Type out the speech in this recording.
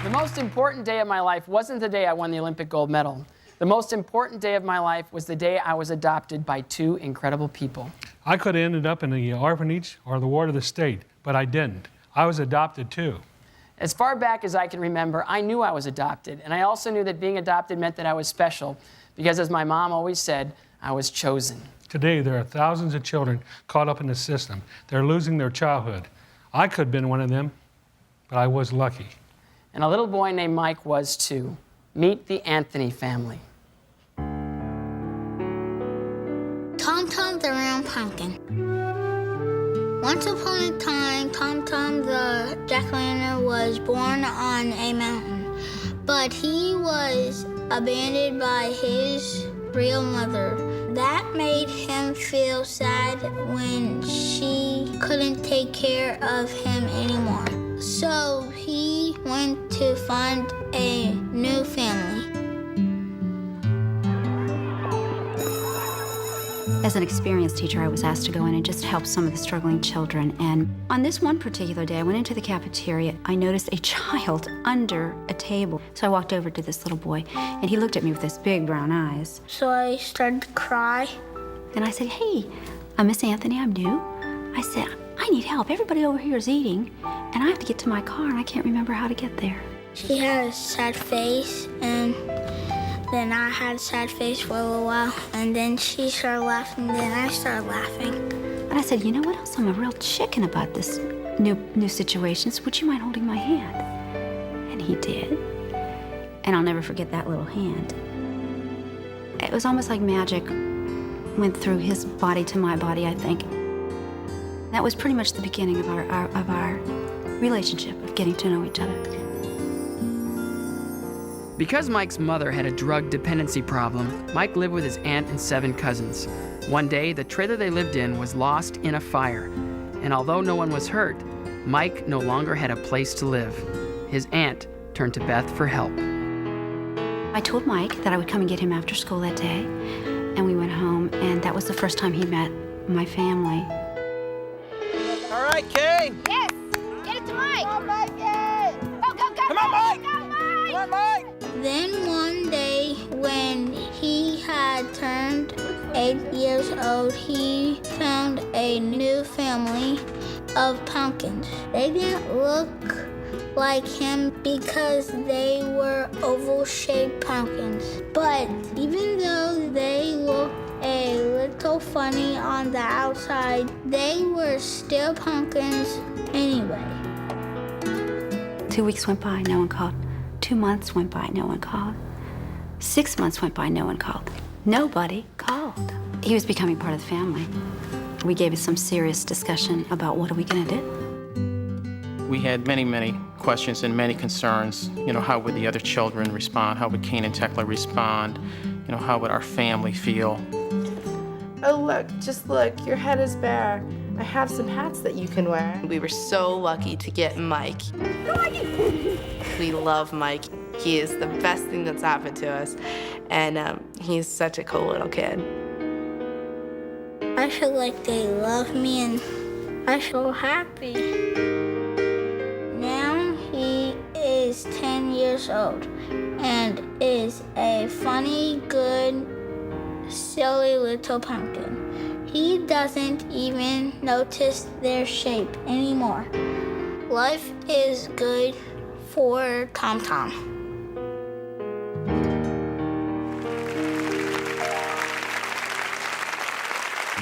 The most important day of my life wasn't the day I won the Olympic gold medal. The most important day of my life was the day I was adopted by two incredible people. I could have ended up in the orphanage or the ward of the state, but I didn't. I was adopted too. As far back as I can remember, I knew I was adopted, and I also knew that being adopted meant that I was special, because as my mom always said, I was chosen. Today, there are thousands of children caught up in the system. They're losing their childhood. I could have been one of them, but I was lucky. And a little boy named Mike was too. Meet the Anthony family. Tom Tom the Round Pumpkin. Once upon a time, Tom Tom the jack-o'-lantern was born on a mountain, but he was abandoned by his real mother. That made him feel sad when she couldn't take care of him anymore. So he went to find a new family. As an experienced teacher, I was asked to go in and just help some of the struggling children. And on this one particular day, I went into the cafeteria. I noticed a child under a table. So I walked over to this little boy, and he looked at me with his big brown eyes. So I started to cry. And I said, "Hey, I'm Miss Anthony, I'm new." I said, "I need help. Everybody over here is eating, and I have to get to my car, and I can't remember how to get there." She had a sad face, and then I had a sad face for a little while, and then she started laughing, then I started laughing. And I said, "You know what else? I'm a real chicken about this new situation, so would you mind holding my hand?" And he did. And I'll never forget that little hand. It was almost like magic went through his body to my body, I think. That was pretty much the beginning of our relationship, of getting to know each other. Because Mike's mother had a drug dependency problem, Mike lived with his aunt and 7 cousins. One day, the trailer they lived in was lost in a fire. And although no one was hurt, Mike no longer had a place to live. His aunt turned to Beth for help. I told Mike that I would come and get him after school that day, and we went home, and that was the first time he met my family. All right, Kane. Yes! Get it to Mike! Come on, Mike! Yeah. Go, go, go! Come on, Mike! Go, Mike! Come on, Mike! Then one day, when he had turned 8 years old, he found a new family of pumpkins. They didn't look like him because they were oval-shaped pumpkins. But even though they looked a little funny on the outside, they were still pumpkins anyway. 2 weeks went by, no one called. 2 months went by, no one called. 6 months went by, no one called. Nobody called. He was becoming part of the family. We gave it some serious discussion about what are we gonna do. We had many questions and many concerns. You know, how would the other children respond? How would Kane and Tekla respond? You know, how would our family feel? Oh, look, just look, your head is bare. I have some hats that you can wear. We were so lucky to get Mike. We love Mike. He is the best thing that's happened to us, and he's such a cool little kid. I feel like they love me and I feel happy. Now he is 10 years old and is a funny, good, silly little pumpkin. He doesn't even notice their shape anymore. Life is good for Tom Tom.